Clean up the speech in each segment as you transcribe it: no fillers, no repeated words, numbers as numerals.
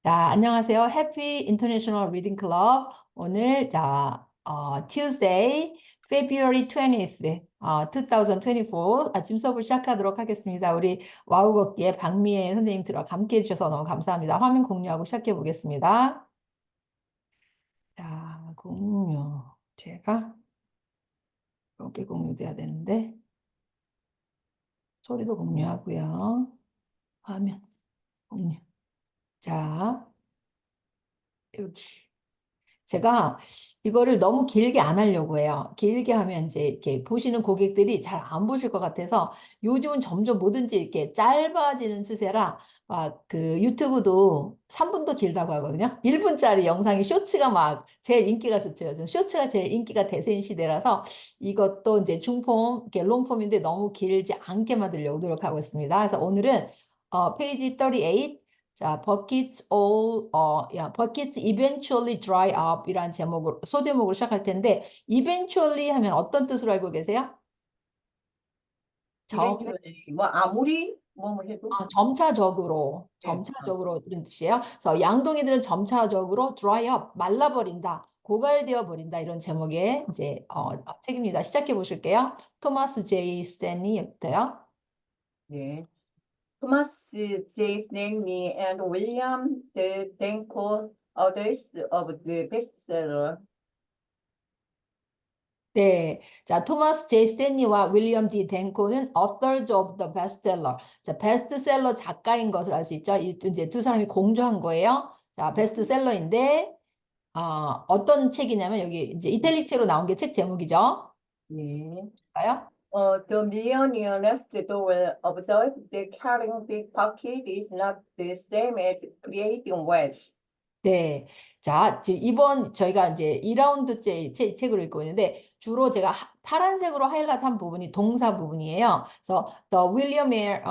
자, 안녕하세요. 해피 인터내셔널 리딩 클럽. 오늘 Tuesday, February 20th, 2024 아침 수업을 시작하도록 하겠습니다. 우리 와우 걷기의 박미애 선생님 들어 함께 해주셔서 너무 감사합니다. 화면 공유하고 시작해 보겠습니다. 자, 공유. 제가 이렇게 공유돼야 되는데 소리도 공유하고요. 화면 공유. 자, 여기. 제가 이거를 너무 길게 안 하려고 해요. 길게 하면 이제 이렇게 보시는 고객들이 잘 안 보실 것 같아서 요즘은 점점 뭐든지 이렇게 짧아지는 추세라 그 유튜브도 3분도 길다고 하거든요. 1분짜리 영상이 쇼츠가 막 제일 인기가 좋죠. 요즘 쇼츠가 제일 인기가 대세인 시대라서 이것도 이제 중폼, 이렇게 롱폼인데 너무 길지 않게 만들려고 노력하고 있습니다. 그래서 오늘은 페이지 38 자, buckets eventually dry up 이란 제목으로, 소제목으로 시작할 텐데, eventually 하면 어떤 뜻으로 알고 계세요? 점, 이벤트리 뭐 아무리 뭐 해도 예. 점차적으로 이런 뜻이에요. 그래서 양동이들은 점차적으로 dry up, 말라버린다, 고갈되어 버린다 이런 제목의 이제 책입니다. 시작해 보실게요. 토마스 제이 스탠리부터요. 예. 토마스 제이 스탠리 and 윌리엄 드 댕코 authors of the bestseller. 네, 자 토마스 제이 스탠리와 윌리엄 디 덴코는 authors of the bestseller. 자, 베스트셀러 작가인 것을 알 수 있죠. 이제 두 사람이 공조한 거예요. 자, 베스트셀러인데 어떤 책이냐면 여기 이제 이탈리크로 나온 게 책 제목이죠. 예. 볼까요? The millionaire next door observed that carrying big pocket is not the same as creating wealth. 네. 자, 이번 저희가 이제 2라운드째 책을 읽고 있는데 주로 제가 파란색으로 하이라이트한 부분이 동사 부분이에요. 그래서 millionaire,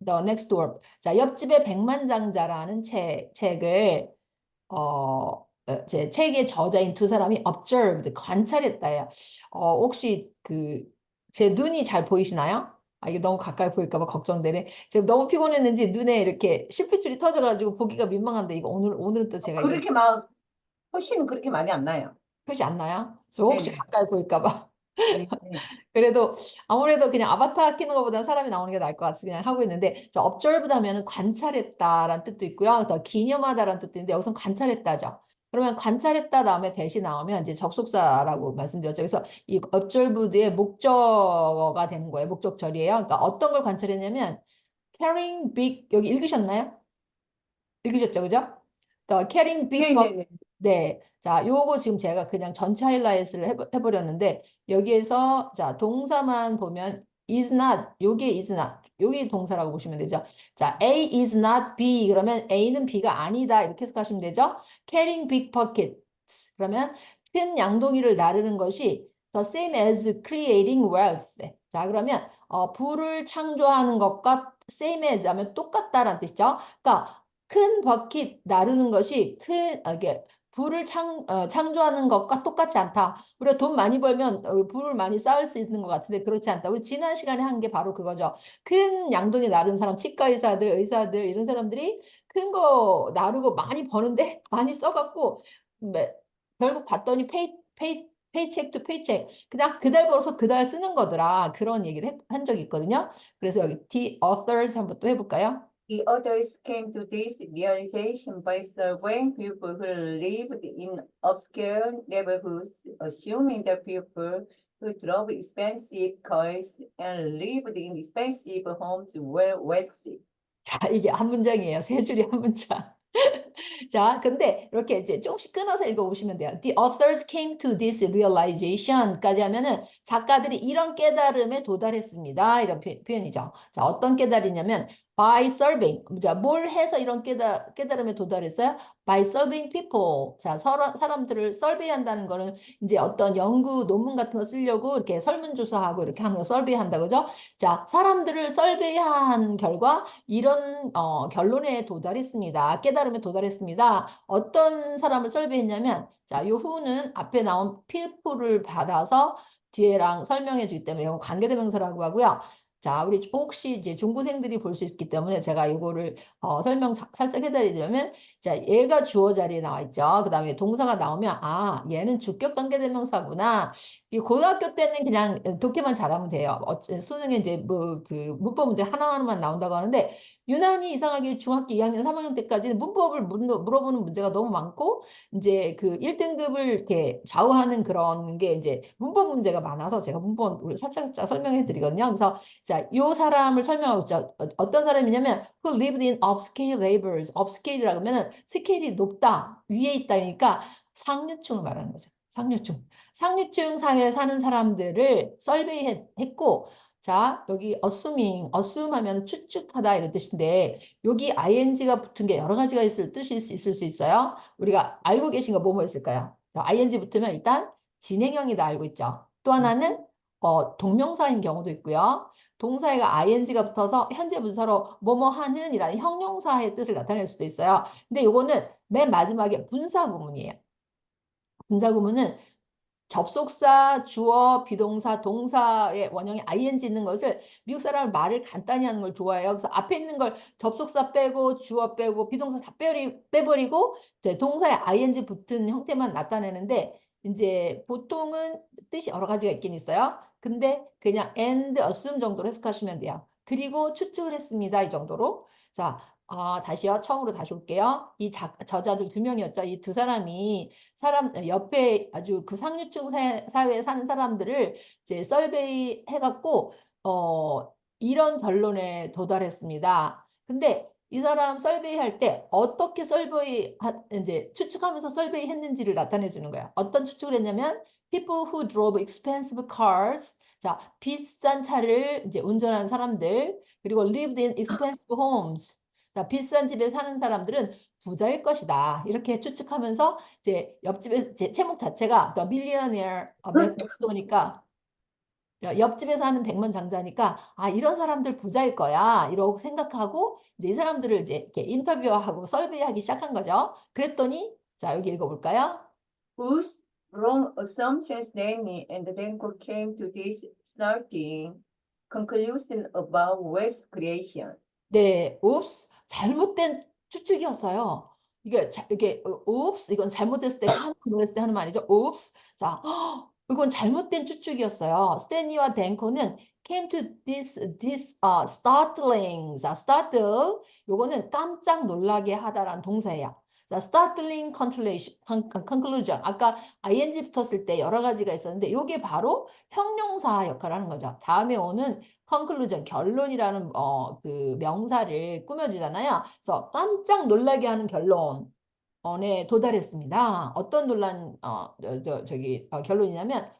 the next door. 자, 옆집의 백만장자라는 책을 제 책의 저자인 두 사람이 observed, 관찰했다요. 혹시 제 눈이 잘 보이시나요? 이게 너무 가까이 보일까 봐 걱정되네. 지금 너무 피곤했는지 눈에 이렇게 실핏줄이 터져가지고 보기가 민망한데 이거 오늘은 또 제가 이거 그렇게 막 훨씬 그렇게 많이 안 나요. 표시 안 나요? 저 혹시 네네. 가까이 보일까 봐. 네. 네. 그래도 아무래도 그냥 아바타 키는 것보다 사람이 나오는 게 나을 것 같아서 그냥 하고 있는데 저 observe 하면은 관찰했다라는 뜻도 있고요. 더 기념하다라는 뜻도 있는데 여기서 관찰했다죠. 그러면 관찰했다 다음에 대시 나오면 이제 접속사라고 말씀드렸죠. 그래서 이 observed의 목적어가 되는 거예요. 목적절이에요. 그러니까 어떤 걸 관찰했냐면 carrying big 여기 읽으셨나요? 읽으셨죠, 그죠? carrying big bucket. 네네네. 네. 자, 요거 지금 제가 그냥 전체 하이라이트를 해버렸는데, 여기에서, 자, 동사만 보면, is not, 요게 is not, 요게 동사라고 보시면 되죠. 자, A is not B, 그러면 A는 B가 아니다, 이렇게 해석하시면 되죠. carrying big buckets, 그러면 큰 양동이를 나르는 것이 the same as creating wealth. 자, 그러면, 부를 창조하는 것과 same as 하면 똑같다라는 뜻이죠. 그러니까, 큰 버킷 나르는 것이 이게 부를 창조하는 것과 똑같지 않다. 우리가 돈 많이 벌면 부를 많이 쌓을 수 있는 것 같은데 그렇지 않다. 우리 지난 시간에 한 게 바로 그거죠. 큰 양동이 나른 사람, 치과 의사들, 의사들 이런 사람들이 큰 거 나르고 많이 버는데 많이 써갖고 결국 봤더니 페이체크 투 페이체크 그냥 그달 벌어서 그달 쓰는 거더라. 그런 얘기를 한 적이 있거든요. 그래서 여기 the authors 한번 또 해볼까요? The others came to this realization by surveying people who lived in obscure neighborhoods, assuming that people who drove expensive cars and lived in expensive homes were wealthy. 자, 이게 한 문장이에요. 세 줄이 한 문장. 자, 근데 이렇게 이제 조금씩 끊어서 읽어보시면 돼요. The authors came to this realization까지 하면은 작가들이 이런 깨달음에 도달했습니다. 이런 표현이죠. 자, 어떤 깨달이냐면 by serving. 자, 뭘 해서 이런 깨달음에 도달했어요? By serving people. 자, 사람들을 설비한다는 거는 이제 어떤 연구 논문 같은 거 쓰려고 이렇게 설문조사하고 이렇게 하는 거 설비한다 그죠? 자, 사람들을 설비한 결과 이런 결론에 도달했습니다. 깨달음에 도달했습니다. 어떤 사람을 설계했냐면 자, 요 후는 앞에 나온 people를 받아서 뒤에랑 설명해 주기 때문에 이건 관계대명사라고 하고요. 자, 우리 혹시 이제 중고생들이 볼 수 있기 때문에 제가 이거를 설명 살짝 해드리려면, 자, 얘가 주어 자리에 나와 있죠. 그 다음에 동사가 나오면, 아, 얘는 주격 관계대명사구나. 이 고등학교 때는 그냥 독해만 잘하면 돼요. 수능에 이제 뭐 그 문법 문제 하나하나만 나온다고 하는데, 유난히 이상하게 중학교 2학년, 3학년 때까지는 문법을 물어보는 문제가 너무 많고, 이제 그 1등급을 이렇게 좌우하는 그런 게 이제 문법 문제가 많아서 제가 문법을 살짝 설명해 드리거든요. 그래서 자, 요 사람을 설명하고 있죠. 어떤 사람이냐면 who lived in upscale laborers. upscale이라고 하면은 스케일이 높다, 위에 있다니까 상류층을 말하는 거죠. 상류층. 상류층 사회에 사는 사람들을 설베이했고, 자, 여기 assume 하면 추측하다 이런 뜻인데, 여기 ing가 붙은 게 여러 가지가 있을 수 있어요. 우리가 알고 계신 거 뭐뭐 있을까요? ing 붙으면 일단 진행형이다 알고 있죠. 또 하나는 동명사인 경우도 있고요. 동사에가 ing가 붙어서 현재 분사로 뭐뭐 하는 이라는 형용사의 뜻을 나타낼 수도 있어요. 근데 요거는 맨 마지막에 분사구문이에요. 분사구문은 접속사, 주어, 비동사, 동사의 원형에 ing 있는 것을 미국 사람은 말을 간단히 하는 걸 좋아해요. 그래서 앞에 있는 걸 접속사 빼고 주어 빼고 비동사 다 빼버리고 이제 동사에 ing 붙은 형태만 나타내는데 이제 보통은 뜻이 여러 가지가 있긴 있어요. 근데 그냥 and assume 정도로 해석하시면 돼요. 그리고 추측을 했습니다. 이 정도로. 자, 다시요. 처음으로 다시 올게요. 이 저자들 두 명이었죠. 이 두 사람이 옆에 아주 그 상류층 사회에 사는 사람들을 이제 설베이 해갖고, 이런 결론에 도달했습니다. 근데 이 사람 설베이 할 때 어떻게 이제 추측하면서 설베이 했는지를 나타내 주는 거예요. 어떤 추측을 했냐면, people who drove expensive cars. 자, 비싼 차를 이제 운전하는 사람들, 그리고 lived in expensive homes. 자, 비싼 집에 사는 사람들은 부자일 것이다. 이렇게 추측하면서 이제 옆집에 제목 자체가 The Millionaire Next Door니까 옆집에 사는 백만장자니까 아 이런 사람들 부자일 거야 이러고 생각하고 이제 이 사람들을 이제 이렇게 인터뷰하고 설베이하기 시작한 거죠. 그랬더니 자 여기 읽어볼까요? Whose wrong assumptions Danny and Denko came to this starting conclusion about West creation. 네, 옵스 잘못된 추측이었어요. 이게 옵스 이건 잘못됐을 때 깜짝 놀랐을 때 하는 말이죠. 옵스 자 이건 잘못된 추측이었어요. 스탠리와 댄코는 came to this startling 자 startle 요거는 깜짝 놀라게 하다라는 동사예요. 자 startling conclusion 아까 ing 붙었을 때 여러 가지가 있었는데 요게 바로 형용사 역할을 하는 거죠. 다음에 오는 conclusion 결론이라는 그 명사를 꾸며주잖아요. 그래서 깜짝 놀라게 하는 결론에 도달했습니다. 어떤 결론이냐면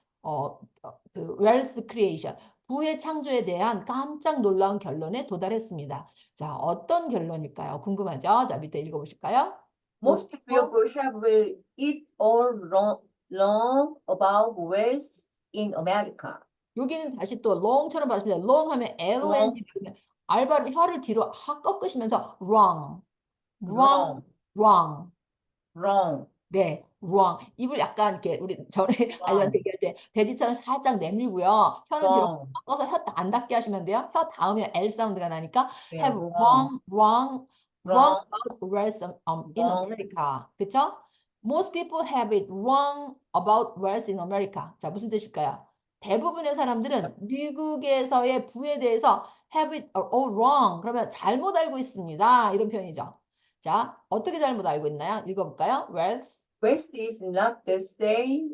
그 wealth creation 부의 창조에 대한 깜짝 놀라운 결론에 도달했습니다. 자, 어떤 결론일까요? 궁금하죠? 자, 밑에 읽어보실까요? Most Most people people have it all wrong about West in America. 여기는 다시 또 long처럼 발음합니다. long 하면 Wrong, long 그러면 알바를 혀를 뒤로 확 꺾으시면서 wrong, wrong, wrong, wrong. wrong, 네, wrong. 입을 약간 이렇게 우리 전에 아이들한테 wrong, 얘기할 때 돼지처럼 살짝 내밀고요. 혀는 뒤로 wrong. 꺾어서 혀 안 닿게 하시면 돼요. 혀 닿으면 L 사운드가 나니까 Yeah, have wrong, wrong wrong, about wealth in wrong. America. 그쵸? Most people have it wrong about wealth in America. 자, 무슨 뜻일까요? 대부분의 사람들은 미국에서의 부에 대해서 have it all wrong. 그러면 잘못 알고 있습니다. 이런 표현이죠. 자, 어떻게 잘못 알고 있나요? 읽어볼까요? wealth. West is not the same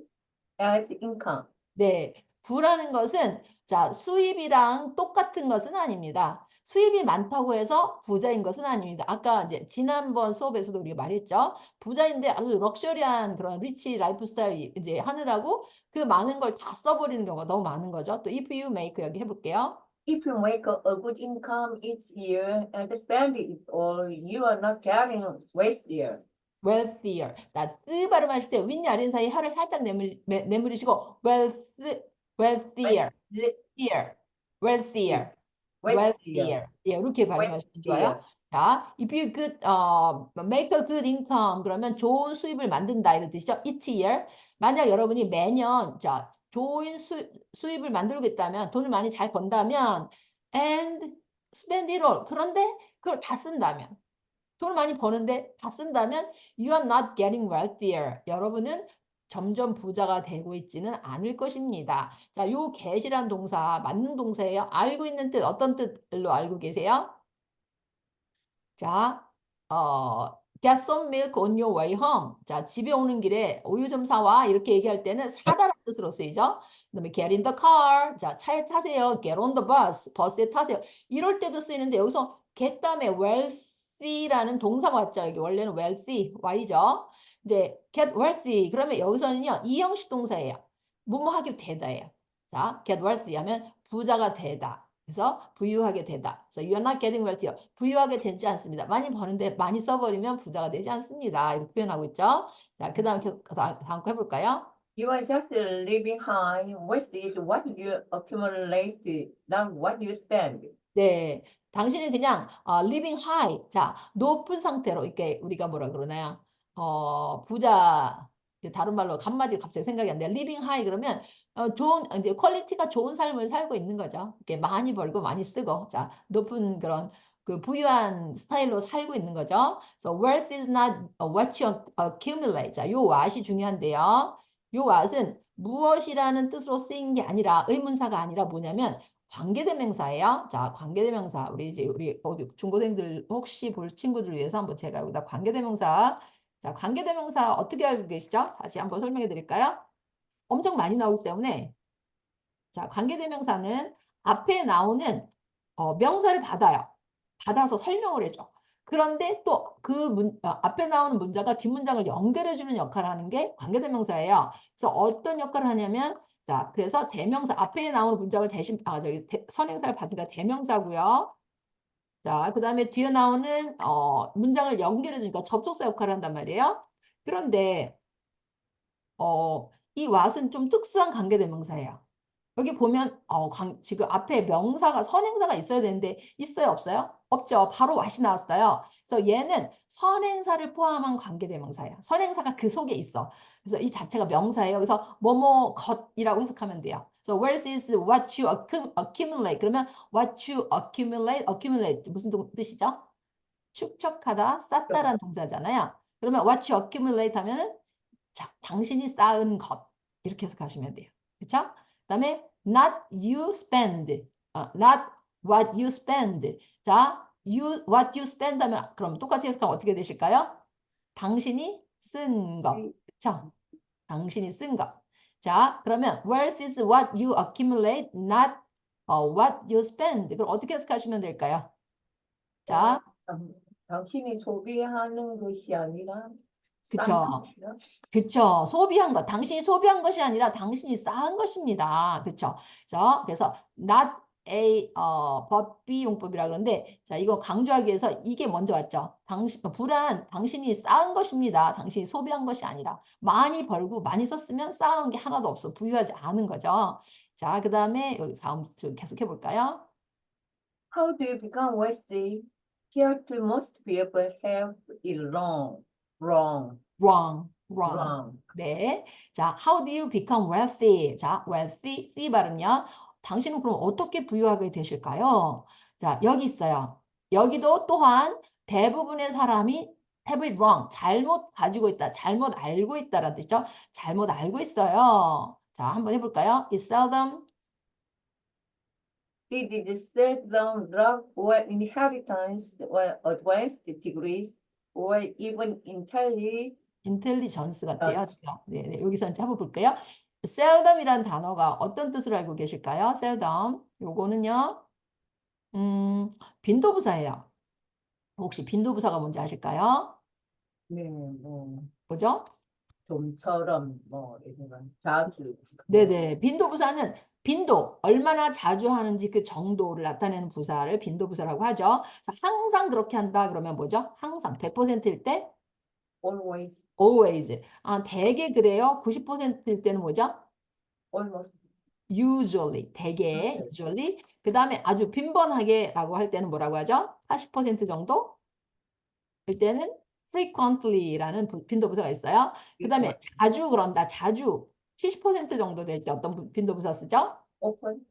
as income. 네, 부라는 것은 자 수입이랑 똑같은 것은 아닙니다. 수입이 많다고 해서 부자인 것은 아닙니다. 아까 이제 지난번 수업에서도 우리가 말했죠. 부자인데 아주 럭셔리한 그런 리치 라이프 스타일 이제 하느라고 그 많은 걸 다 써버리는 경우가 너무 많은 거죠. 또 if you make 여기 해볼게요. If you make a good income each year and spend it all, you are not getting wealthier. wealthier. 나 뜨 발음하실 때 윗니 아랫니 사이 혀를 살짝 내물으시고 wealthier. Here, wealthier, Wealthier, wealthier. 예, 이렇게 발음하시면 좋아요. wealthier. 자, if you could make a good income 그러면 좋은 수입을 만든다 이런 뜻이죠. Each year. 만약 여러분이 매년 자 좋은 수입을 만들겠다면 돈을 많이 잘 번다면 and spend it all. 그런데 그걸 다 쓴다면, 돈을 많이 버는데 다 쓴다면 you are not getting wealthier. 여러분은 점점 부자가 되고 있지는 않을 것입니다. 자, 요 get이란 동사 맞는 동사예요. 알고 있는 뜻 어떤 뜻로 알고 계세요? 자, get some milk on your way home. 자, 집에 오는 길에 우유 좀 사와. 이렇게 얘기할 때는 사다라는 뜻으로 쓰이죠. 그다음에 get in the car. 자, 차에 타세요. get on the bus. 버스에 타세요. 이럴 때도 쓰이는데 여기서 get 다음에 wealthy라는 동사가 왔죠. 여기 원래는 wealthy, y죠. 이제 get wealthy. 그러면 여기서는요, 이 형식 동사예요. 뭐뭐 하게 되다예요. 자, get wealthy 하면 부자가 되다. 그래서 부유하게 되다. 그래서 you're not getting wealthier. 부유하게 되지 않습니다. 많이 버는데 많이 써버리면 부자가 되지 않습니다. 이렇게 표현하고 있죠. 자, 그 다음 계속 다음 거 해볼까요? You are just living high. Wealth is what you accumulate, not what you spend. 네, 당신은 그냥 living high, 자, 높은 상태로 이렇게 우리가 뭐라 그러나요? 부자, 다른 말로 간마디로 갑자기 생각이 안 돼요. living high 그러면 좋은 이제 퀄리티가 좋은 삶을 살고 있는 거죠. 이렇게 많이 벌고 많이 쓰고, 자, 높은 그런 그 부유한 스타일로 살고 있는 거죠. So wealth is not what you accumulate. 자, 요 what이 중요한데요. 요 what은 무엇이라는 뜻으로 쓰인 게 아니라 의문사가 아니라 뭐냐면 관계대명사예요. 자, 관계대명사. 우리 중고생들 혹시 볼 친구들 위해서 한번 제가 여기다 관계대명사. 자, 관계대명사 어떻게 알고 계시죠? 다시 한번 설명해 드릴까요? 엄청 많이 나오기 때문에 자, 관계대명사는 앞에 나오는 명사를 받아요. 받아서 설명을 해줘. 그런데 또 그 앞에 나오는 문자가 뒷문장을 연결해주는 역할을 하는 게 관계대명사예요. 그래서 어떤 역할을 하냐면 자, 그래서 대명사 앞에 나오는 문장을 대신 선행사를 받으니까 대명사고요. 자, 그 다음에 뒤에 나오는 문장을 연결해주니까 접속사 역할을 한단 말이에요. 그런데 이 what은 좀 특수한 관계대명사예요. 여기 보면 지금 앞에 명사가 선행사가 있어야 되는데 있어요, 없어요? 없죠. 바로 what이 나왔어요. 그래서 얘는 선행사를 포함한 관계대명사예요. 선행사가 그 속에 있어. 그래서 이 자체가 명사예요. 그래서 뭐뭐 것이라고 해석하면 돼요. 그래서 wealth is what you accumulate. 그러면 what you accumulate 무슨 뜻이죠? 축적하다, 쌓다라는 동사잖아요. 그러면 what you accumulate 하면은 자, 당신이 쌓은 것 이렇게 해석하시면 돼요. 그렇죠? 그다음에 not you spend, not what you spend. 자, what you spend 하면 그럼 똑같이 해석하면 어떻게 되실까요? 당신이 쓴 것, 그렇죠? 당신이 쓴 것. 자, 그러면 wealth is what you accumulate, not what you spend. 그럼 어떻게 해석하시면 될까요? 자, 당신이 소비하는 것이 아니라 쌓는 그쵸. 것이다. 그쵸. 소비한 것. 당신이 소비한 것이 아니라 당신이 쌓은 것입니다. 그쵸. 그래서 not a 법비 용법이라 그러는데 자, 이거 강조하기 위해서 이게 먼저 왔죠. 당신이 쌓은 것입니다. 당신이 소비한 것이 아니라 많이 벌고 많이 썼으면 쌓은 게 하나도 없어. 부유하지 않은 거죠. 자, 그다음에 여기 다음 좀 계속 해볼까요? How do you become wealthy? Here to most people have it wrong. Wrong. wrong. Wrong. 네. 자, how do you become wealthy? 자, wealthy, fee 발음요. 당신은 그럼 어떻게 부유하게 되실까요? 자, 여기 있어요. 여기도 또한 대부분의 사람이 have it wrong. 잘못 가지고 있다. 잘못 알고 있다라는 뜻이죠. 잘못 알고 있어요. 자, 한번 해볼까요? It's seldom It is seldom luck or inheritance or advanced degrees or even intelligence 같대요. 네, 네, 여기서 이제 한번 볼게요. seldom이라는 단어가 어떤 뜻으로 알고 계실까요? seldom. 요거는요. 빈도부사예요. 혹시 빈도부사가 뭔지 아실까요? 네, 뭐 뭐죠? 좀처럼 뭐 이런 자주. 네네. 빈도부사는 빈도, 얼마나 자주 하는지 그 정도를 나타내는 부사를 빈도부사라고 하죠. 그래서 항상 그렇게 한다 그러면 뭐죠? 항상 100%일 때 Always, always. 대개 그래요. 90%일 때는 뭐죠? almost. usually. 대개 usually. 그 다음에 아주 빈번하게라고 할 때는 뭐라고 하죠? 40% 정도? 일 때는 frequently라는 빈도부사가 있어요. 그 다음에 자주 그런다. 자주 70% 정도 될 때 어떤 빈도부사 쓰죠? Often.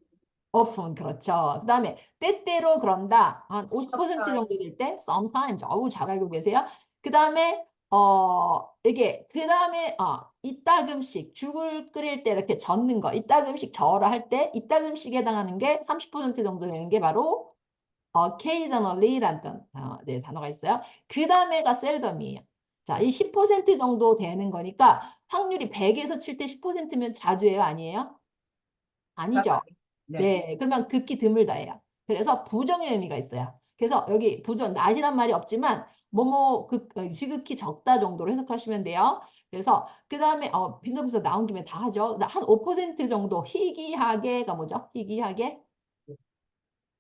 often 그렇죠. 그다음에 때때로 그런다. 한 50% Sometimes. 정도 될 때 sometimes. 어우, 잘 알고 계세요. 그다음에 이게 그다음에 이따금씩 죽을 끓일 때 이렇게 젓는 거. 이따금씩 저어라 할 때 이따금씩에 해당하는 게 30% 정도 되는 게 바로 occasionally라는 네, 단어가 있어요. 그 다음에가 seldom이에요. 자, 이 10% 정도 되는 거니까 확률이 100에서 7대 10%면 자주예요, 아니에요? 아니죠. 가까이. 네. 네, 그러면 극히 드물다예요. 그래서 부정의 의미가 있어요. 그래서 여기 부정, not이란 말이 없지만 뭐뭐 지극히 적다 정도로 해석하시면 돼요. 그래서 그 다음에 빈도부서 나온 김에 다 하죠. 한 5% 정도 희귀하게가 뭐죠? 희귀하게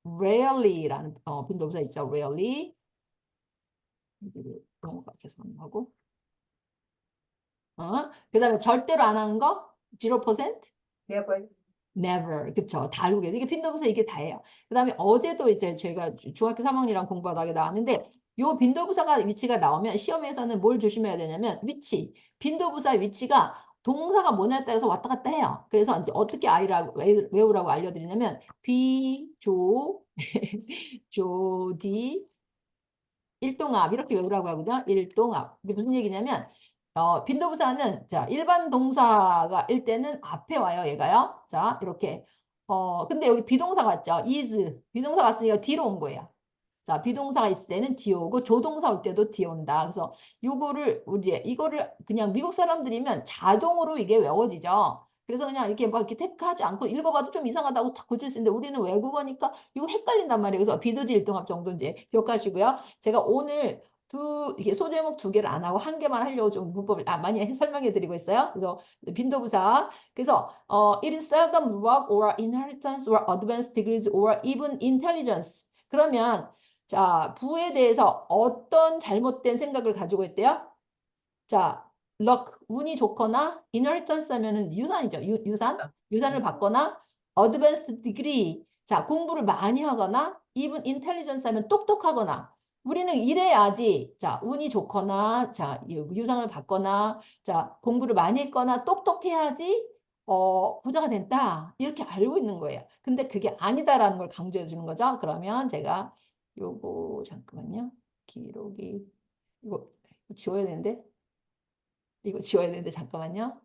rarely라는 빈도부사 있죠. rarely. 영어가 계속 안 나오고. 그다음에 절대로 안 하는 거 0%? Never. never. 그쵸. 다르게. 이게 빈도부사 이게 다예요. 그다음에 어제도 이제 저희가 중학교 3학년이랑 공부하다가 나왔는데 요 빈도부사가 위치가 나오면 시험에서는 뭘 조심해야 되냐면 위치. 빈도부사 위치가 동사가 뭐냐에 따라서 왔다 갔다 해요. 그래서 이제 어떻게 외우라고 알려드리냐면 조디 일동압 이렇게 외우라고 하거든요. 일동압. 이게 무슨 얘기냐면 빈도부사는 자 일반 동사가 일 때는 앞에 와요. 얘가요. 자 이렇게 근데 여기 비동사 같죠. is 비동사 왔으니까 뒤로 온 거예요. 자 비동사가 있을 때는 뒤에 오고 조동사 올 때도 뒤에 온다. 그래서 이거를 그냥 미국 사람들이면 자동으로 이게 외워지죠. 그래서 그냥 이렇게 막 이렇게 체크하지 않고 읽어봐도 좀 이상하다고 다 고칠 수 있는데 우리는 외국어니까 이거 헷갈린단 말이에요. 그래서 비도지 일동압 정도 이제 기억하시고요. 제가 오늘 이게 소제목 2개를 안 하고 1개만 하려고 좀 문법을 많이 설명해 드리고 있어요. 그래서 빈도부사. 그래서 it is seldom luck or inheritance or advanced degrees or even intelligence. 그러면 자, 부에 대해서 어떤 잘못된 생각을 가지고 있대요? 자, luck, 운이 좋거나 inheritance 하면은 유산이죠. 유산을 받거나 advanced degree, 자, 공부를 많이 하거나 even intelligence 하면 똑똑하거나 우리는 이래야지 자, 운이 좋거나 자, 유산을 받거나 자, 공부를 많이 했거나 똑똑해야지 부자가 된다. 이렇게 알고 있는 거예요. 근데 그게 아니다라는 걸 강조해 주는 거죠. 그러면 제가 요거 잠깐만요. 기록이 이거 지워야 되는데 이거 지워야 되는데 잠깐만요.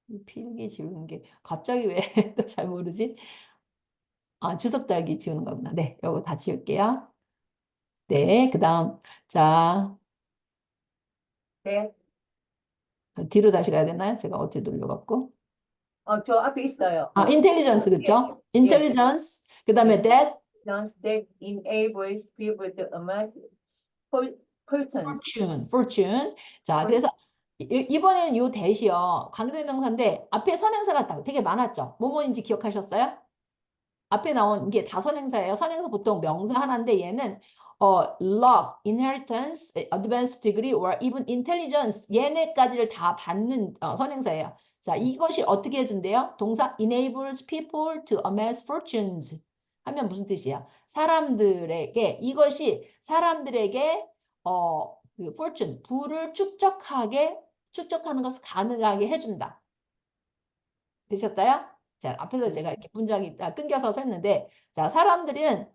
이 필기 지우는 게 갑자기 왜 또 잘 모르지? 주석 달기 지우는 거구나. 네, 이거 다 지울게요. 네, 그다음 자 네. 뒤로 다시 가야 되나요? 제가 어떻게 눌러갖고 저 앞에 있어요. 인텔리전스 그죠? 예. 인텔리전스 그다음에 예. that That enables people to amass fortunes. fortune. 자, 그래서 이번엔 요 that이요. 강대명사인데 앞에 선행사가 되게 많았죠. 뭐뭐인지 기억하셨어요? 앞에 나온 게 다 선행사예요. 선행사 보통 명사 하나인데 얘는 luck, inheritance, advanced degree, or even intelligence 얘네까지를 다 받는 선행사예요. 자, 이것이 어떻게 해준대요? 동사 enables people to amass fortunes 하면 무슨 뜻이야? 이것이 사람들에게 그 fortune, 부를 축적하는 것을 가능하게 해준다. 되셨어요? 자, 앞에서 제가 이렇게 문장이 끊겨서 썼는데, 자, 사람들은,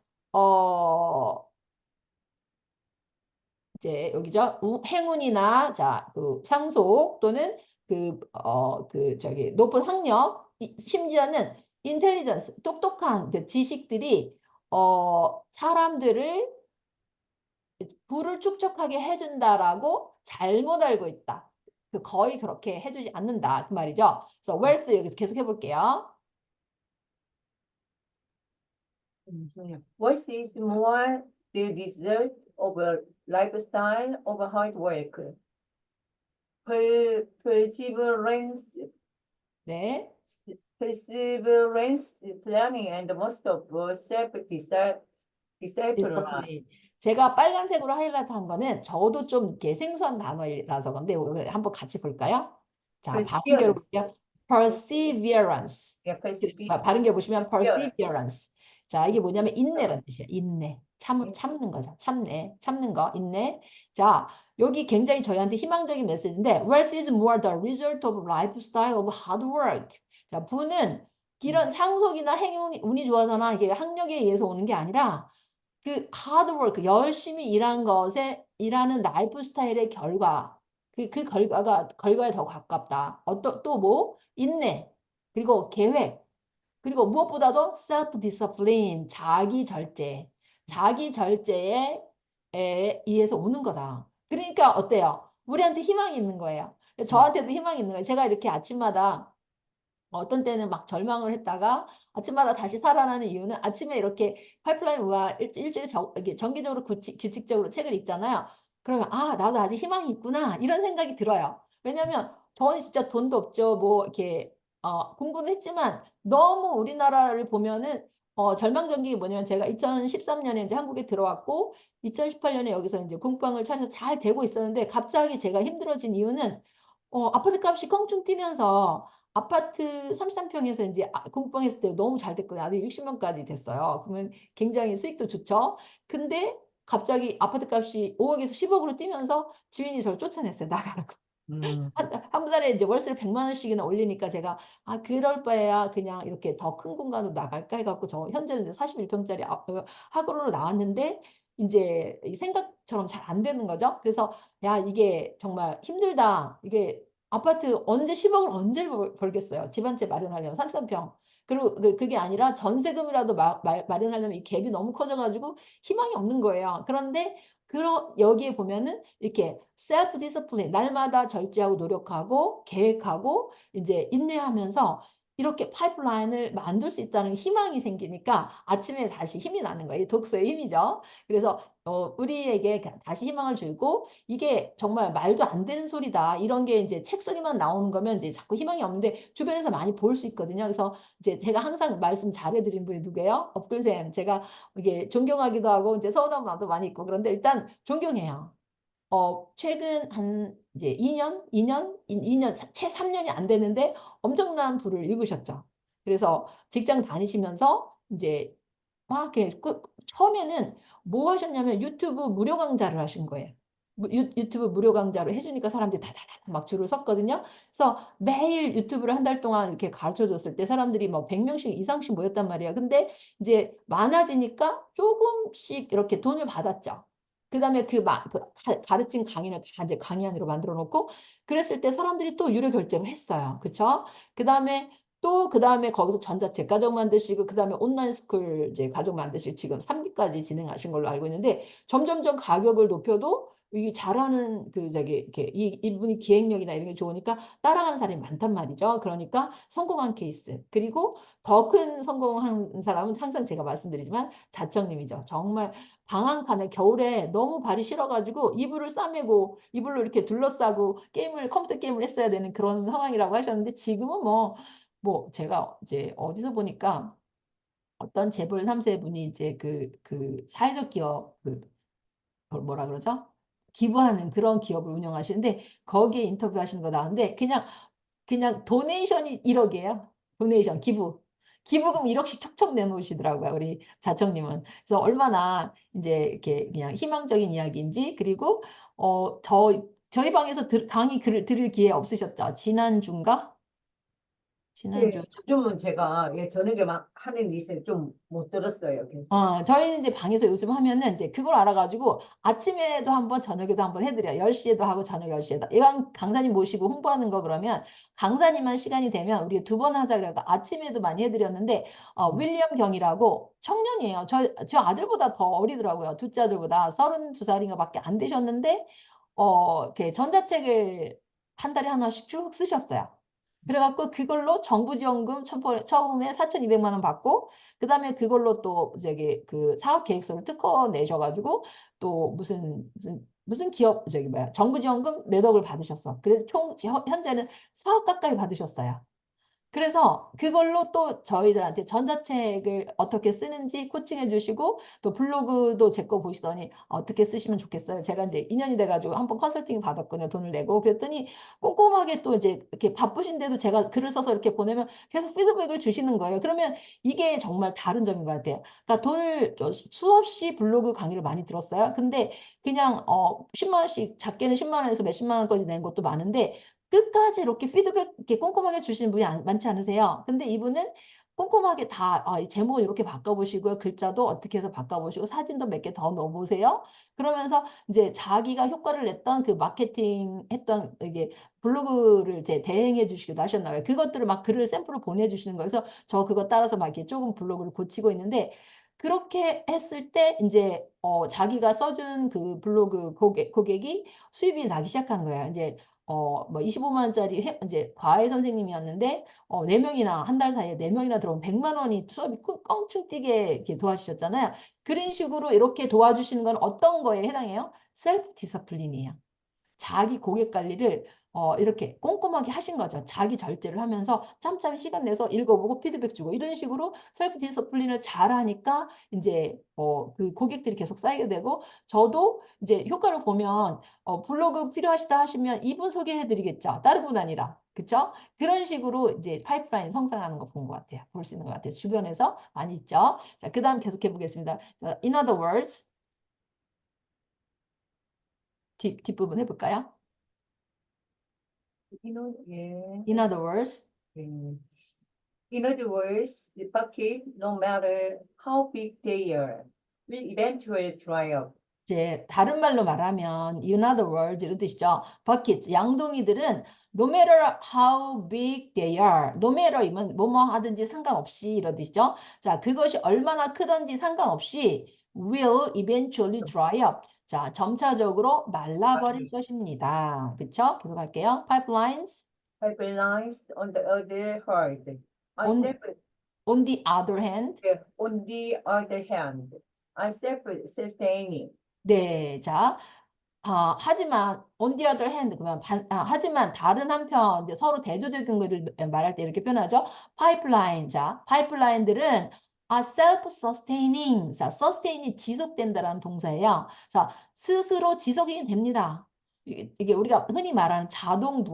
이제 여기죠. 행운이나, 자, 그 상속 또는 높은 학력, 심지어는 인텔리전스, 똑똑한 그 지식들이, 사람들을 부를 축적하게 해준다라고 잘못 알고 있다. 거의 그렇게 해주지 않는다. 그 말이죠. 그래서 wealth 여기서 계속 해볼게요. Wealth is more the result of a lifestyle of hard work, perseverance, 네. perseverance, planning, and most of self-discipline. 디스플레인. 제가 빨간색으로 하이라이트 한 거는 저도 좀 이렇게 생소한 단어라서 근데 한번 같이 볼까요? 자, 발음계로 Perseverance. 볼게요. perseverance. Yeah, 발음계 보시면 perseverance. perseverance. 자, 이게 뭐냐면 인내라는 perseverance. 뜻이에요. 인내. 참는 거죠. 참는 거, 인내. 자, 여기 굉장히 저희한테 희망적인 메시지인데 wealth is more the result of lifestyle of hard work. 자, 부는 이런 상속이나 행운이 운이 좋아서나 이게 학력에 의해서 오는 게 아니라 그 하드워크 열심히 일한 것에 일하는 라이프 스타일의 결과 그 결과에 더 가깝다. 어떤 또 뭐 인내 그리고 계획 그리고 무엇보다도 self discipline 자기 절제 자기 절제에 의해서 오는 거다. 그러니까 어때요? 우리한테 희망이 있는 거예요. 저한테도 희망이 있는 거예요. 제가 이렇게 아침마다 어떤 때는 막 절망을 했다가 아침마다 다시 살아나는 이유는 아침에 이렇게 파이프라인 우와 일주일에 이게 정기적으로 규칙적으로 책을 읽잖아요. 그러면 아 나도 아직 희망이 있구나 이런 생각이 들어요. 왜냐하면 저는 진짜 돈도 없죠. 뭐 이렇게 공부는 했지만 너무 우리나라를 보면은 절망적인 게 뭐냐면 제가 2013년에 이제 한국에 들어왔고 2018년에 여기서 이제 공방을 차려서 잘 되고 있었는데 갑자기 제가 힘들어진 이유는 아파트 값이 껑충 뛰면서 아파트 33평에서 인제 공부방했을 때 너무 잘 됐거든요. 아들 60만까지 됐어요. 그러면 굉장히 수익도 좋죠. 근데 갑자기 아파트 값이 5억 에서 10억 으로 뛰면서 지인이 저를 쫓아냈어요, 나가라고. 음. 한 달에 이제 월세를 100만 원씩이나 올리니까 제가 '아 그럴 바에야 그냥 이렇게 더 큰 공간으로 나갈까.' 해 갖고 저 현재는 이제 41 평짜리 학원으로 나왔는데 인제 이 생각처럼 잘 안 되는 거죠. 그래서 '야 이게 정말 힘들다.' 이게 아파트 언제 10억을 언제 벌겠어요. 집 한 채 마련하려면 33평. 그리고 그게 아니라 전세금이라도 마련하려면 이 갭이 너무 커져 가지고 희망이 없는 거예요. 그런데 여기에 보면은 이렇게 self discipline 날마다 절제하고 노력하고 계획하고 인제 인내하면서 이렇게 파이프라인을 만들 수 있다는 희망이 생기니까 아침에 다시 힘이 나는 거예요. 이 독서의 힘이죠. 그래서 우리에게 다시 희망을 주고 이게 정말 말도 안 되는 소리다. 이런 게 인제 책 속에만 나오는 거면 이제 자꾸 희망이 없는데 주변에서 많이 볼 수 있거든요. 그래서 이제 제가 항상 말씀 잘해 드리는 분이 누구예요? 업글쌤. 제가 이게 존경하기도 하고 이제 서운한 마음도 많이 있고 그런데 일단 존경해요. 최근 한 이제 2년 채 3 년이 안 됐는데 엄청난 부를 일구셨죠. 그래서 직장 다니시면서 인제 막 이렇게 처음에는 뭐 하셨냐면 유튜브 무료 강좌를 하신 거예요. 유튜브 무료 강좌를 해 주니까 사람들이 다다다다 막 줄을 섰거든요. 그래서 매일 유튜브를 한 달 동안 이렇게 가르쳐 줬을 때 사람들이 뭐 100 명씩 이상씩 모였단 말이에요. 근데 이제 많아지니까 쪼금씩 이렇게 돈을 받았죠. 그다음에 가르친 강의를 다 이제 강의안으로 만들어 놓고 그랬을 때 사람들이 또 유료 결제를 했어요. 그쵸? 그다음에 거기서 전자책 가족 만드시고 그다음에 온라인 스쿨 이제 가족 만드시고 지금 3 기까지 진행하신 걸로 알고 있는데 점점점 가격을 높여도 이 잘하는 이렇게 이분이 기획력이나 이런 게 좋으니까 따라가는 사람이 많단 말이죠. 그러니까 성공한 케이스. 그리고 더 큰 성공한 사람은 항상 제가 말씀드리지만 자청님이죠. 정말 방 1 칸에 겨울에 너무 발이 시려 가지고 이불을 싸매고 이불로 이렇게 둘러싸고 컴퓨터 게임을 했어야 되는 그런 상황이라고 하셨는데 지금은 제가 이제 어디서 보니까 어떤 재벌 3 세분이 이제 사회적 기업 그걸 뭐라 그러죠? 기부하는 그런 기업을 운영하시는데 거기에 인터뷰하시는 거 나왔는데 그냥 도네이션이 1억 이에요. 도네이션 기부. 기부금 1억씩 척척 내놓으시더라고요, 우리 자청님은. 그래서 얼마나 인제 이렇게 그냥 희망적인 이야기인지 그리고 저희 방에서 강의 들을 기회 없으셨죠? 지난주인가? 지난주 예, 요즘은 제가 예, 저녁에 막 하는 일이 있어요. 좀 못 들었어요. 그래서. 저희는 이제 방에서 요즘 하면은 인제 그걸 알아 가지고 아침에도 한번 저녁에도 한번 해 드려요. 10 시에도 하고 저녁 10 시에도. 이왕 강사님 모시고 홍보하는 거 그러면 강사님만 시간이 되면 우리가 2번 하자 그래 갖고 아침에도 많이 해 드렸는데 음. 윌리엄 경이라고 청년이에요. 저 아들보다 더 어리더라고요. 둘째 아들보다 32 살인가 밖에 안 되셨는데 이렇게 전자책을 한 달에 하나씩 쭉 쓰셨어요. 그래 갖고 그걸로 정부 지원금 처음에 4,200만 원 받고 그다음에 그걸로 또 사업 계획서를 특허 내셔 가지고 또 무슨 기업 정부 지원금 몇 억을 받으셨어. 그래서 총 현재는 4억 가까이 받으셨어요. 그래서 그걸로 또 저희들한테 전자책을 어떻게 쓰는지 코칭해 주시고 또 블로그도 제 거 보시더니 "어떻게 쓰시면 좋겠어요." 제가 인제 인연이 돼 가지고 한 번 컨설팅 받았거든요, 돈을 내고. 그랬더니 꼼꼼하게 또 이제 이렇게 바쁘신데도 제가 글을 써서 이렇게 보내면 계속 피드백을 주시는 거예요. 그러면 이게 정말 다른 점인 것 같아요. 그러니까 돈을 수없이 블로그 강의를 많이 들었어요. 근데 그냥 10만 원씩 작게는 10만 원에서 몇십만 원까지 낸 것도 많은데 끝까지 이렇게 피드백 이렇게 꼼꼼하게 주시는 분이 많지 않으세요. 근데 이분은 꼼꼼하게 다 이 제목을 이렇게 바꿔보시고요. 글자도 어떻게 해서 바꿔보시고 사진도 몇 개 더 넣어보세요. 그러면서 이제 자기가 효과를 냈던 그 마케팅 했던 이게 블로그를 이제 대행해 주시기도 하셨나요? 그것들을 막 글을 샘플을 보내주시는 거예요. 그래서 저 그거 따라서 막 이렇게 조금 블로그를 고치고 있는데 그렇게 했을 때 이제 자기가 써준 그 블로그 고객이 수입이 나기 시작한 거예요. 이제 뭐 25만 원짜리 이제 과외 선생님이었는데 4명이나 한 달 사이에 4명이나 들어오면 100만 원이 수업이 껑충 뛰게 이렇게 도와주셨잖아요. 그런 식으로 이렇게 도와주시는 건 어떤 거에 해당해요? 셀프 디서플린이에요. 자기 고객 관리를 이렇게 꼼꼼하게 하신 거죠. 자기 절제를 하면서 짬짬이 시간 내서 읽어보고 피드백 주고 이런 식으로 셀프 디서플린을 잘하니까 이제 그 고객들이 계속 쌓이게 되고 저도 이제 효과를 보면 블로그 필요하시다 하시면 이분 소개해 드리겠죠. 다른 분 아니라. 그쵸? 그런 식으로 이제 파이프라인 성장하는 거 본 것 같아요. 볼 수 있는 것 같아요. 주변에서 많이 있죠. 자, 그 다음 계속해 보겠습니다. 자, in other words, 뒷부분 해볼까요? 예. In other words, 예. In other words, the bucket, no matter how big they are, will eventually dry up. 이제 다른 말로 말하면 in other words 이런 뜻이죠. buckets, 양동이들은 no matter how big they are, no matter이면 뭐뭐 하든지 상관없이 이런 뜻이죠. 자, 그것이 얼마나 크든지 상관없이 will eventually dry up. 자, 점차적으로 말라버릴 것입니다. 그쵸? 계속 할게요. pipelines Pipelines, on the other hand, are on, separate. on the other hand On the other hand, are self-sustaining. 네, 자, 하지만 on the other hand 그러면 하지만 다른 한편 이제 서로 대조적인 거를 말할 때 이렇게 표현하죠. 파이프라인 자 파이프라인들은 are self-sustaining. 자, sustain이 지속된다라는 동사예요. 자, 스스로 지속이 됩니다. 이게 우리가 흔히 말하는 자동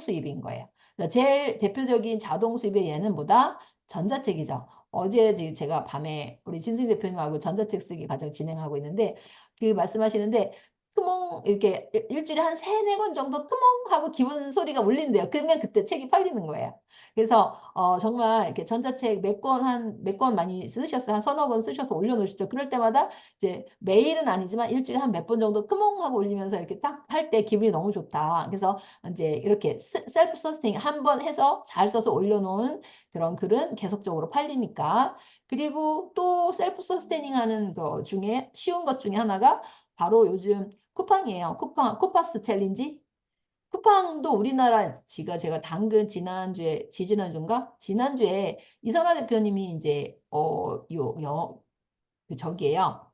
수입인 거예요. 자, 제일 대표적인 자동 수입의 예는 뭐다? 전자책이죠. 어제 제가 밤에 우리 진승 대표님하고 전자책 쓰기 과정 진행하고 있는데 그 말씀하시는데 크몽 이렇게 일주일에 한 3-4권 정도 크몽 하고 기분 소리가 울린대요. 그러면 그때 책이 팔리는 거예요. 그래서 정말 이렇게 전자책 몇 권 많이 쓰셨어요. 한 서너 권 쓰셔서 올려놓으시죠. 그럴 때마다 이제 매일은 아니지만 일주일에 한 몇 번 정도 크몽 하고 올리면서 이렇게 딱 할 때 기분이 너무 좋다. 그래서 이제 이렇게 셀프 서스테인 한 번 해서 잘 써서 올려놓은 그런 글은 계속적으로 팔리니까. 그리고 또 셀프 서스테이닝 하는 거 중에 쉬운 것 중에 하나가 바로 요즘 쿠팡이에요. 쿠파스 챌린지. 쿠팡도 우리나라 제가 당근 지난주에 이선화 대표님이 이제 저기에요.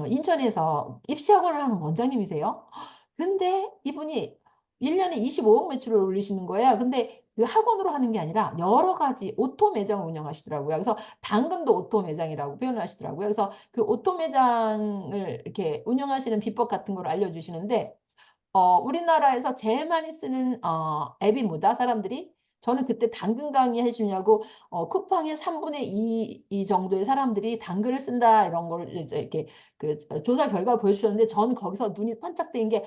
인천에서 입시학원을 하는 원장님이세요. 근데 이분이 1년에 25억 매출을 올리시는 거예요. 근데 그 학원으로 하는 게 아니라 여러 가지 오토 매장을 운영하시더라고요. 그래서 당근도 오토 매장이라고 표현을 하시더라고요. 그래서 그 오토 매장을 이렇게 운영하시는 비법 같은 걸 알려주시는데 우리나라에서 제일 많이 쓰는 앱이 뭐다? 사람들이? 저는 그때 당근 강의 해주냐고 쿠팡의 3분의 2 정도의 사람들이 당근을 쓴다 이런 걸 이제 이렇게 그 조사 결과를 보여주셨는데 저는 거기서 눈이 반짝 뜨인 게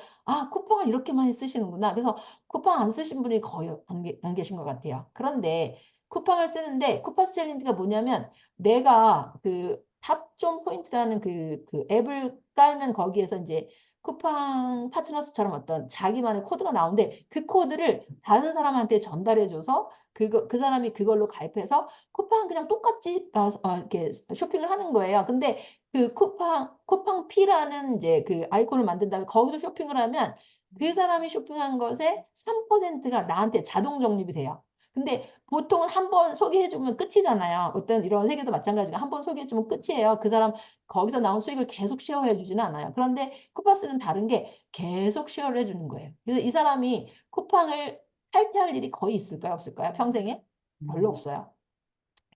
쿠팡을 이렇게 많이 쓰시는구나. 그래서 쿠팡 안 쓰신 분이 거의 안 계신 것 같아요. 그런데 쿠팡을 쓰는데 쿠파스 챌린지가 뭐냐면 내가 그 탑존 포인트라는 그 앱을 깔면 거기에서 이제 쿠팡 파트너스처럼 어떤 자기만의 코드가 나오는데 그 코드를 다른 사람한테 전달해줘서 그 사람이 그걸로 가입해서 쿠팡 그냥 똑같이 이렇게 쇼핑을 하는 거예요. 근데 그 쿠팡피라는 이제 그 아이콘을 만든 다음에 거기서 쇼핑을 하면 그 사람이 쇼핑한 것의 3%가 나한테 자동 적립이 돼요. 근데 보통은 한 번 소개해주면 끝이잖아요. 어떤 이런 세계도 마찬가지고 한 번 소개해주면 끝이에요. 그 사람 거기서 나온 수익을 계속 쉐어해 주지는 않아요. 그런데 쿠파스는 다른 게 계속 쉐어를 해주는 거예요. 그래서 이 사람이 쿠팡을 탈퇴할 일이 거의 있을까요? 없을까요? 평생에? 별로 없어요.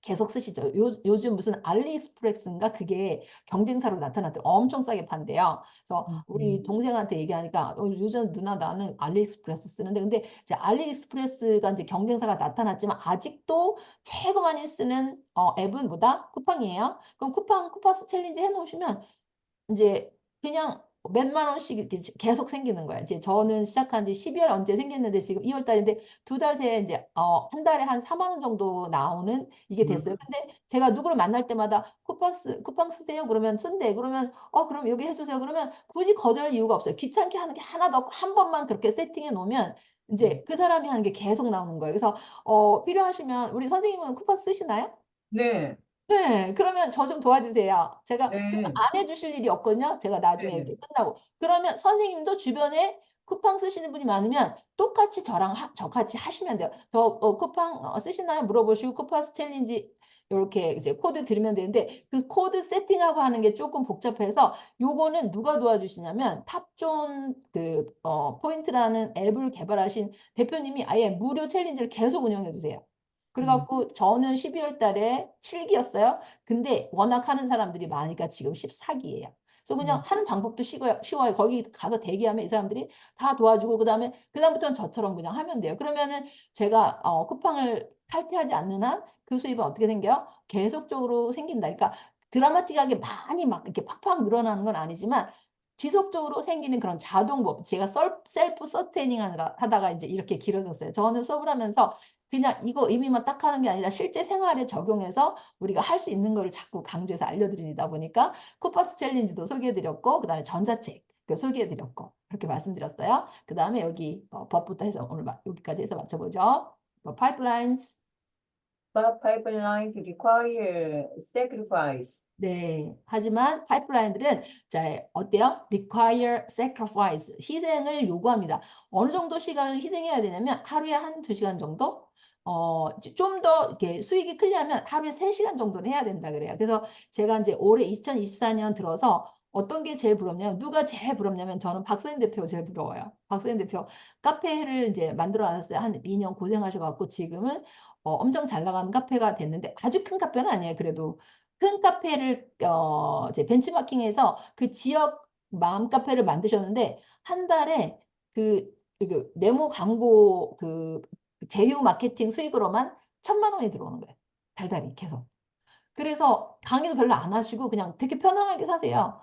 계속 쓰시죠. 요즘 무슨 알리익스프레스인가 그게 경쟁사로 나타났더니 엄청 싸게 판대요. 그래서 우리 동생한테 얘기하니까 요즘 누나 나는 알리익스프레스 쓰는데 근데 이제 알리익스프레스가 이제 경쟁사가 나타났지만 아직도 최고 많이 쓰는 앱은 뭐다? 쿠팡이에요. 그럼 쿠파스 챌린지 해놓으시면 이제 그냥 몇만 원씩 이렇게 계속 생기는 거야. 이제 저는 시작한 지 12월 언제 생겼는데 지금 2월 달인데 두 달 새에 이제 한 달에 한 4만 원 정도 나오는 이게 됐어요. 근데 제가 누구를 만날 때마다 쿠팡 쓰세요? 그러면 쓴대. 그러면 그럼 여기 해주세요. 그러면 굳이 거절할 이유가 없어요. 귀찮게 하는 게 하나도 없고 한 번만 그렇게 세팅해 놓으면 이제 그 사람이 하는 게 계속 나오는 거예요. 그래서 필요하시면 우리 선생님은 쿠팡 쓰시나요? 네, 네, 그러면 저 좀 도와주세요. 제가 그거 네, 안 해주실 일이 없거든요. 제가 나중에 네. 이렇게 끝나고. 그러면 선생님도 주변에 쿠팡 쓰시는 분이 많으면 똑같이 저같이 하시면 돼요. 저 쿠팡 쓰시나요? 물어보시고 쿠팡 챌린지 이렇게 이제 코드 드리면 되는데 그 코드 세팅하고 하는 게 조금 복잡해서 요거는 누가 도와주시냐면 탑존 포인트라는 앱을 개발하신 대표님이 아예 무료 챌린지를 계속 운영해 주세요. 그래갖고 저는 12월 달에 7기였어요. 근데 워낙 하는 사람들이 많으니까 지금 14기예요. 그래서 그냥 하는 방법도 쉬워요. 거기 가서 대기하면 이 사람들이 다 도와주고 그다음부터는 저처럼 그냥 하면 돼요. 그러면은 제가 쿠팡을 탈퇴하지 않는 한 그 수입은 어떻게 생겨요? 계속적으로 생긴다. 그러니까 드라마틱하게 많이 막 이렇게 팍팍 늘어나는 건 아니지만 지속적으로 생기는 그런 자동법. 제가 셀프 서스테이닝 하다가 이제 이렇게 길어졌어요. 저는 수업을 하면서 그냥 이거 의미만 딱 하는 게 아니라 실제 생활에 적용해서 우리가 할 수 있는 거를 자꾸 강조해서 알려드리다 보니까 쿠퍼스 챌린지도 소개해드렸고 그다음에 전자책 소개해드렸고 그렇게 말씀드렸어요. 그다음에 여기 법부터 해서 오늘 여기까지 해서 맞춰보죠. pipelines. But pipelines require sacrifice. 네. 하지만 파이프라인들은 자, 어때요? require sacrifice. 희생을 요구합니다. 어느 정도 시간을 희생해야 되냐면 하루에 한 2시간 정도? 좀 더 이렇게 수익이 크려면 하루에 3시간 정도는 해야 된다 그래요. 그래서 제가 이제 올해 2024년 들어서 어떤 게 제일 부럽냐면 누가 제일 부럽냐면 저는 박서연 대표 제일 부러워요. 박서연 대표 카페를 이제 만들어 놨어요. 한 2년 고생하셔 갖고 지금은 엄청 잘 나가는 카페가 됐는데 아주 큰 카페는 아니에요. 그래도 큰 카페를 이제 벤치마킹해서 그 지역 맘카페를 만드셨는데 한 달에 그 네모 광고 제휴 마케팅 수익으로만 1,000만 원이 들어오는 거예요. 달달이 계속. 그래서 강의도 별로 안 하시고 그냥 되게 편안하게 사세요.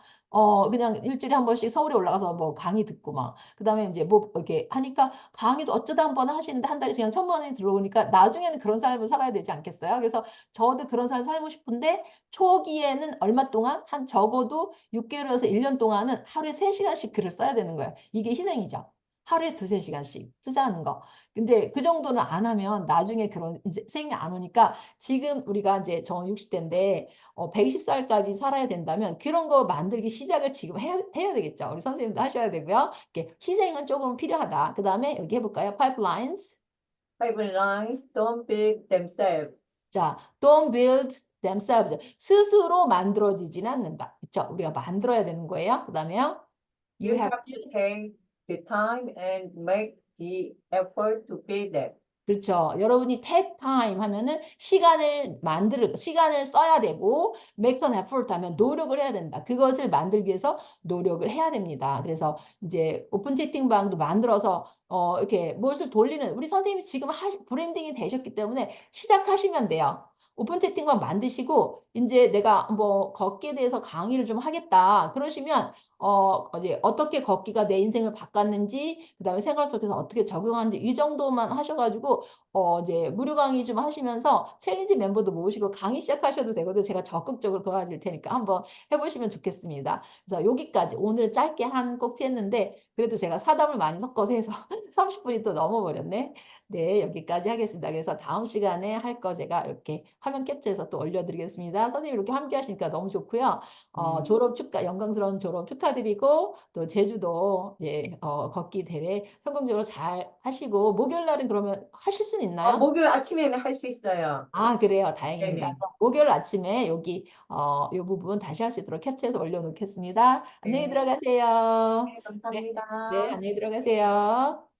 그냥 일주일에 한 번씩 서울에 올라가서 뭐 강의 듣고 막 그다음에 이제 뭐 이렇게 하니까 강의도 어쩌다 한 번 하시는데 한 달에 그냥 1,000만 원이 들어오니까 나중에는 그런 삶을 살아야 되지 않겠어요? 그래서 저도 그런 삶을 살고 싶은데 초기에는 얼마 동안 한 적어도 6개월에서 1년 동안은 하루에 3시간씩 글을 써야 되는 거예요. 이게 희생이죠. 하루에 2-3시간씩 쓰자는 거. 근데 그 정도는 안 하면 나중에 그런 희생이 안 오니까 지금 우리가 이제 저 60대인데 120살까지 살아야 된다면 그런 거 만들기 시작을 지금 해야 되겠죠. 우리 선생님도 하셔야 되고요. 이렇게 희생은 조금 필요하다. 그다음에 여기 해볼까요? pipelines. Pipelines don't build themselves. 자, don't build themselves. 스스로 만들어지진 않는다. 그렇죠? 우리가 만들어야 되는 거예요. 그다음에요. You You have have to to take the time and make the effort to build them. 그렇죠. 여러분이 take time 하면은 시간을 써야 되고 make an effort 하면 노력을 해야 된다. 그것을 만들기 위해서 노력을 해야 됩니다. 그래서 이제 오픈 채팅방도 만들어서 이렇게 무엇을 돌리는 우리 선생님이 지금 브랜딩이 되셨기 때문에 시작하시면 돼요. 오픈 채팅방 만드시고 이제 내가 뭐 걷기에 대해서 강의를 좀 하겠다. 그러시면 이제 어떻게 걷기가 내 인생을 바꿨는지 그다음에 생활 속에서 어떻게 적용하는지 이 정도만 하셔 가지고 이제 무료 강의 좀 하시면서 챌린지 멤버도 모으시고 강의 시작하셔도 되거든요. 제가 적극적으로 도와드릴 테니까 한번 해 보시면 좋겠습니다. 그래서 여기까지 오늘 짧게 한 꼭지 했는데 그래도 제가 사담을 많이 섞어서 해서 30분이 또 넘어 버렸네. 네, 여기까지 하겠습니다. 그래서 다음 시간에 할 거 제가 이렇게 화면 캡처해서 또 올려드리겠습니다. 선생님 이렇게 함께 하시니까 너무 좋고요. 영광스러운 졸업 축하드리고 또 제주도 이제 걷기 대회 성공적으로 잘 하시고 목요일 날은 그러면 하실 수는 있나요? 목요일 아침에는 할 수 있어요. 아, 그래요. 다행입니다. 네네. 그럼 목요일 아침에 여기 요 부분 다시 할 수 있도록 캡처해서 올려놓겠습니다. 안녕히 네, 들어가세요. 네, 네, 네, 감사합니다. 안녕히 들어가세요.